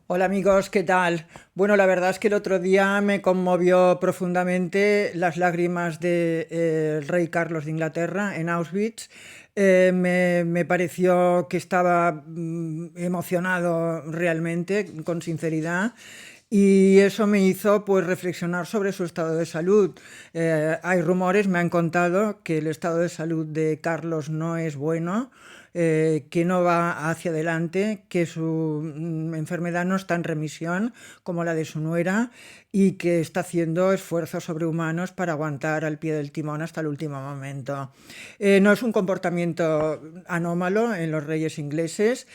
Hola amigos, ¿qué tal? Bueno, la verdad es que el otro día me conmovió profundamente las lágrimas del rey Carlos de Inglaterra en Auschwitz. Me pareció que estaba emocionado realmente, con sinceridad. Y eso me hizo pues reflexionar sobre su estado de salud. Hay rumores, me han contado que el estado de salud de Carlos no es bueno, que no va hacia adelante, que su enfermedad no está en remisión como la de su nuera y que está haciendo esfuerzos sobrehumanos para aguantar al pie del timón hasta el último momento. No es un comportamiento anómalo en los reyes ingleses.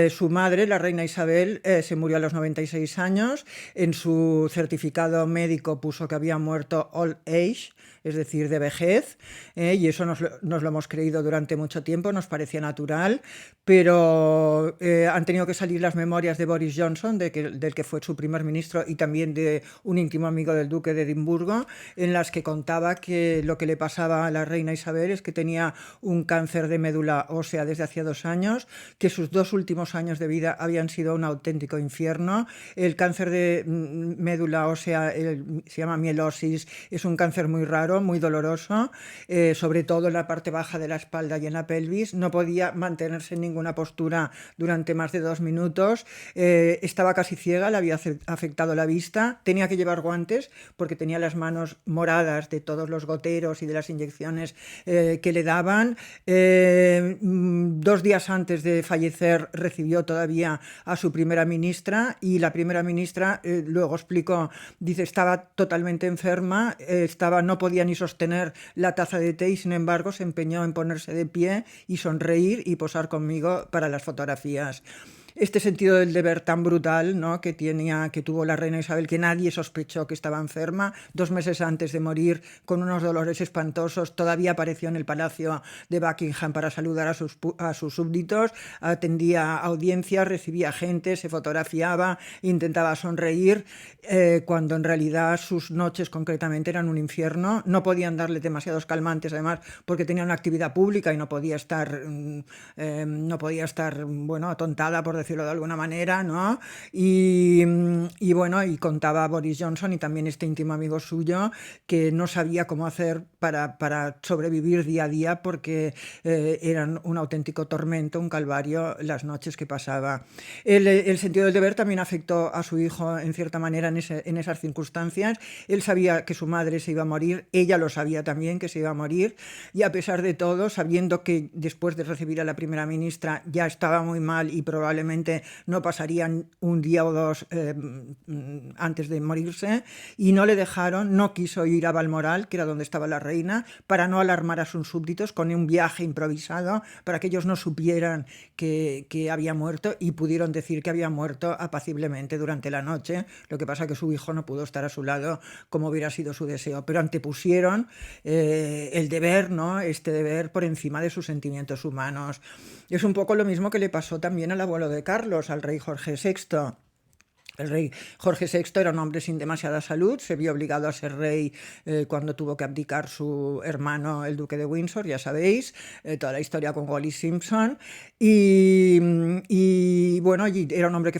Su madre, la reina Isabel, se murió a los 96 años. En su certificado médico puso que había muerto old age, es decir, de vejez, y eso nos lo hemos creído durante mucho tiempo, nos parecía natural, pero han tenido que salir las memorias de Boris Johnson, del que fue su primer ministro, y también de un íntimo amigo del duque de Edimburgo, en las que contaba que lo que le pasaba a la reina Isabel es que tenía un cáncer de médula ósea desde hacía 2 años, que sus 2 últimos años de vida habían sido un auténtico infierno. El cáncer de médula ósea se llama mielosis, es un cáncer muy raro, muy doloroso, sobre todo en la parte baja de la espalda y en la pelvis. No podía mantenerse en ninguna postura durante más de 2 minutos. Estaba casi ciega, le había afectado la vista, tenía que llevar guantes porque tenía las manos moradas de todos los goteros y de las inyecciones que le daban. 2 días antes de fallecer recibió todavía a su primera ministra y la primera ministra luego explicó, dice, estaba totalmente enferma, no podía ni sostener la taza de té y sin embargo se empeñó en ponerse de pie y sonreír y posar conmigo para las fotografías. Este sentido del deber tan brutal, ¿no?, que tuvo la reina Isabel, que nadie sospechó que estaba enferma. 2 meses antes de morir, con unos dolores espantosos, todavía apareció en el palacio de Buckingham para saludar a sus súbditos, atendía audiencias, recibía gente, se fotografiaba, intentaba sonreír, cuando en realidad sus noches concretamente eran un infierno. No podían darle demasiados calmantes, además, porque tenía una actividad pública y no podía estar, bueno, atontada, por decirlo de alguna manera, ¿no? Y bueno, y contaba Boris Johnson y también este íntimo amigo suyo que no sabía cómo hacer para sobrevivir día a día porque eran un auténtico tormento, un calvario las noches que pasaba. El sentido del deber también afectó a su hijo en cierta manera en esas circunstancias. Él sabía que su madre se iba a morir, ella lo sabía también que se iba a morir, y a pesar de todo, sabiendo que después de recibir a la primera ministra ya estaba muy mal y probablemente no pasarían un día o dos antes de morirse, y no le dejaron, no quiso ir a Balmoral, que era donde estaba la reina, para no alarmar a sus súbditos con un viaje improvisado, para que ellos no supieran que había muerto y pudieron decir que había muerto apaciblemente durante la noche. Lo que pasa que su hijo no pudo estar a su lado como hubiera sido su deseo, pero antepusieron el deber, ¿no?, este deber por encima de sus sentimientos humanos. Es un poco lo mismo que le pasó también al abuelo de Carlos, al rey Jorge VI. El rey Jorge VI era un hombre sin demasiada salud, se vio obligado a ser rey cuando tuvo que abdicar su hermano, el duque de Windsor, ya sabéis, toda la historia con Wallis Simpson. Y bueno, era un hombre que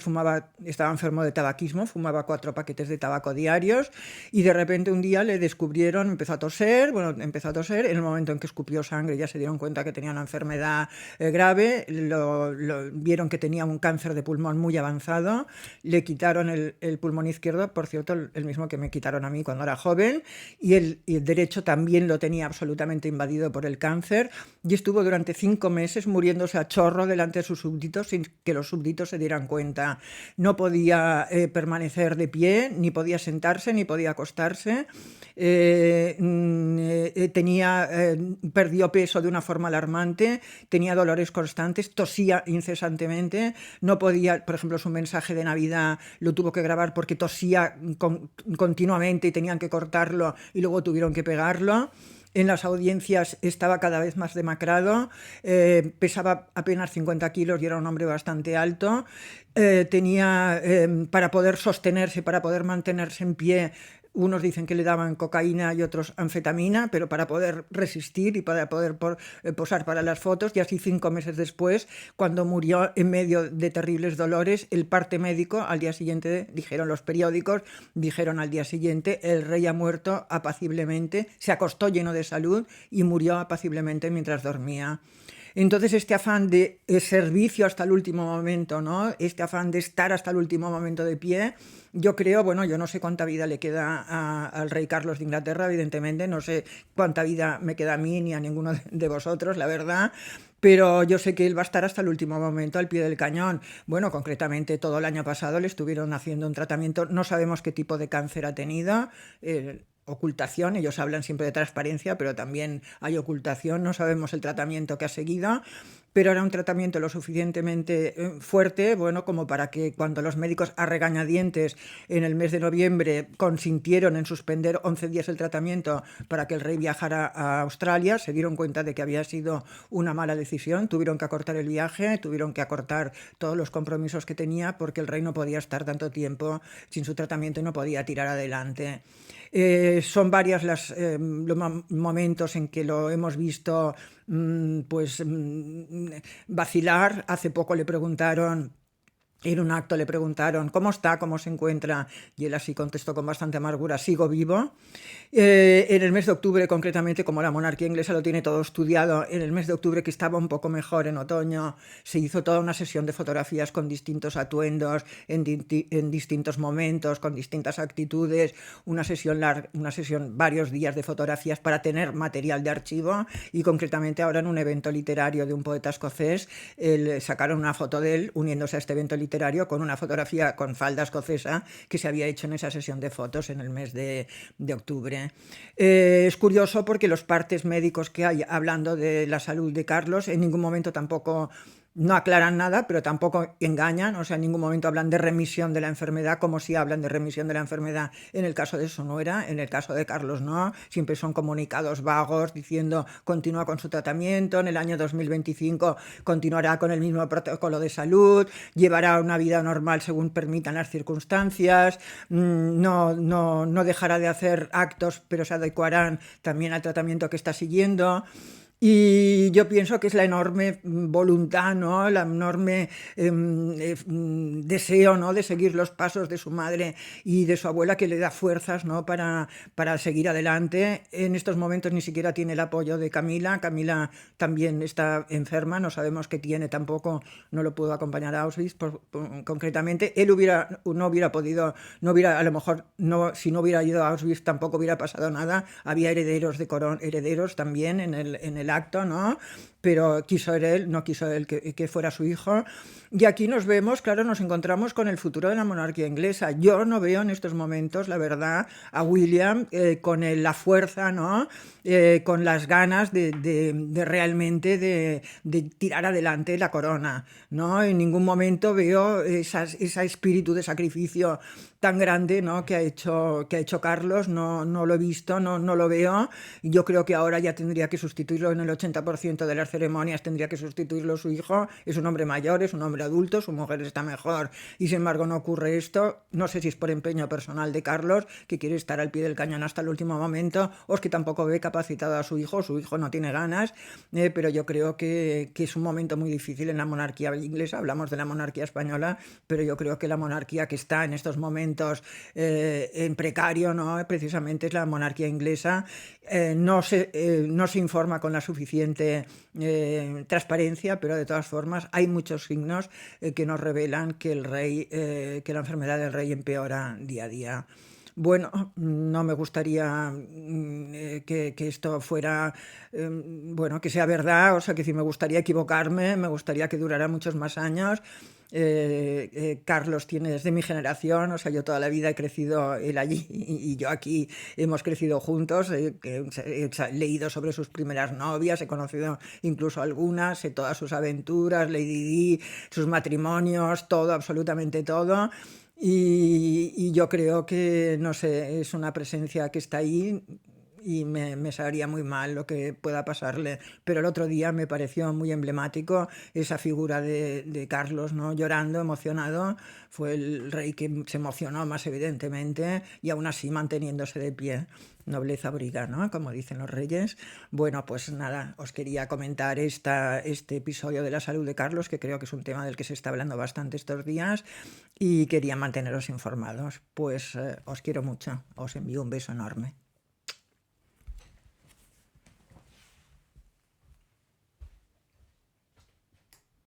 estaba enfermo de tabaquismo, fumaba 4 paquetes de tabaco diarios y de repente un día le descubrieron, empezó a toser, en el momento en que escupió sangre ya se dieron cuenta que tenía una enfermedad grave, vieron que tenía un cáncer de pulmón muy avanzado, le quitaron el pulmón izquierdo, por cierto, el mismo que me quitaron a mí cuando era joven, y el derecho también lo tenía absolutamente invadido por el cáncer, y estuvo durante 5 meses muriéndose a chorro delante de sus súbditos sin que los súbditos se dieran cuenta. No podía permanecer de pie, ni podía sentarse, ni podía acostarse. Perdió peso de una forma alarmante, tenía dolores constantes, tosía incesantemente, no podía, por ejemplo, su mensaje de Navidad lo tuvo que grabar porque tosía continuamente y tenían que cortarlo y luego tuvieron que pegarlo. En las audiencias estaba cada vez más demacrado, pesaba apenas 50 kilos y era un hombre bastante alto. Para poder sostenerse, para poder mantenerse en pie, unos dicen que le daban cocaína y otros anfetamina, pero para poder resistir y para poder posar para las fotos, y así 5 meses después, cuando murió en medio de terribles dolores, el parte médico, al día siguiente, dijeron los periódicos, dijeron al día siguiente, el rey ha muerto apaciblemente, se acostó lleno de salud y murió apaciblemente mientras dormía. Entonces este afán de servicio hasta el último momento, ¿no? Este afán de estar hasta el último momento de pie, yo creo, bueno, yo no sé cuánta vida le queda al rey Carlos de Inglaterra, evidentemente, no sé cuánta vida me queda a mí ni a ninguno de vosotros, la verdad, pero yo sé que él va a estar hasta el último momento al pie del cañón. Bueno, concretamente todo el año pasado le estuvieron haciendo un tratamiento, no sabemos qué tipo de cáncer ha tenido, ocultación, ellos hablan siempre de transparencia, pero también hay ocultación, no sabemos el tratamiento que ha seguido, pero era un tratamiento lo suficientemente fuerte, bueno, como para que cuando los médicos a regañadientes en el mes de noviembre consintieron en suspender 11 días el tratamiento para que el rey viajara a Australia, se dieron cuenta de que había sido una mala decisión, tuvieron que acortar el viaje, tuvieron que acortar todos los compromisos que tenía porque el rey no podía estar tanto tiempo sin su tratamiento y no podía tirar adelante. Son varias los momentos en que lo hemos visto vacilar. Hace poco le preguntaron, en un acto le preguntaron cómo está, cómo se encuentra, y él así contestó con bastante amargura, sigo vivo. En el mes de octubre, concretamente, como la monarquía inglesa lo tiene todo estudiado, en el mes de octubre, que estaba un poco mejor en otoño, se hizo toda una sesión de fotografías con distintos atuendos, en distintos momentos, con distintas actitudes, una sesión varios días de fotografías para tener material de archivo, y concretamente ahora en un evento literario de un poeta escocés, sacaron una foto de él uniéndose a este evento literario con una fotografía con falda escocesa que se había hecho en esa sesión de fotos en el mes de octubre. Es curioso porque los partes médicos que hay hablando de la salud de Carlos en ningún momento tampoco no aclaran nada, pero tampoco engañan, o sea, en ningún momento hablan de remisión de la enfermedad, como si hablan de remisión de la enfermedad en el caso de su nuera, en el caso de Carlos no, siempre son comunicados vagos diciendo continúa con su tratamiento, en el año 2025 continuará con el mismo protocolo de salud, llevará una vida normal según permitan las circunstancias, no dejará de hacer actos, pero se adecuarán también al tratamiento que está siguiendo. Y yo pienso que es la enorme voluntad, ¿no? La enorme deseo, ¿no? De seguir los pasos de su madre y de su abuela que le da fuerzas, ¿no? para seguir adelante. En estos momentos ni siquiera tiene el apoyo de Camila. Camila también está enferma, no sabemos qué tiene tampoco, no lo pudo acompañar a Auschwitz concretamente. Él no hubiera podido, a lo mejor si no hubiera ido a Auschwitz tampoco hubiera pasado nada. Había herederos también en el acto, ¿no? Pero no quiso él que fuera su hijo. Y aquí nos vemos, claro, nos encontramos con el futuro de la monarquía inglesa. Yo no veo en estos momentos, la verdad, a William con la fuerza, ¿no? Con las ganas de realmente de tirar adelante la corona, ¿no? En ningún momento veo ese espíritu de sacrificio tan grande, ¿no? que ha hecho Carlos, no lo he visto, no lo veo. Yo creo que ahora ya tendría que sustituirlo en el 80% de las ceremonias, tendría que sustituirlo su hijo. Es un hombre mayor, es un hombre adulto, su mujer está mejor y sin embargo no ocurre esto. No sé si es por empeño personal de Carlos, que quiere estar al pie del cañón hasta el último momento, o es que tampoco ve capacitado a su hijo no tiene ganas, pero yo creo que es un momento muy difícil en la monarquía inglesa. Hablamos de la monarquía española, pero yo creo que la monarquía que está en estos momentos en precario, ¿no? Precisamente es la monarquía inglesa. No se informa con la suficiente transparencia, pero de todas formas hay muchos signos que nos revelan que que la enfermedad del rey empeora día a día. Bueno, no me gustaría que esto fuera, bueno, que sea verdad, o sea, que si me gustaría equivocarme, me gustaría que durara muchos más años. Carlos es de mi generación, o sea, yo toda la vida he crecido, él allí y yo aquí, hemos crecido juntos, he leído sobre sus primeras novias, he conocido incluso algunas, sé todas sus aventuras, Lady Di, sus matrimonios, todo, absolutamente todo. Y yo creo que, no sé, es una presencia que está ahí y me sabría muy mal lo que pueda pasarle. Pero el otro día me pareció muy emblemático esa figura de Carlos, ¿no? Llorando, emocionado. Fue el rey que se emocionó más evidentemente y aún así manteniéndose de pie. Nobleza briga, ¿no? Como dicen los reyes. Bueno, pues nada, os quería comentar este episodio de la salud de Carlos, que creo que es un tema del que se está hablando bastante estos días y quería manteneros informados. Pues os quiero mucho, os envío un beso enorme.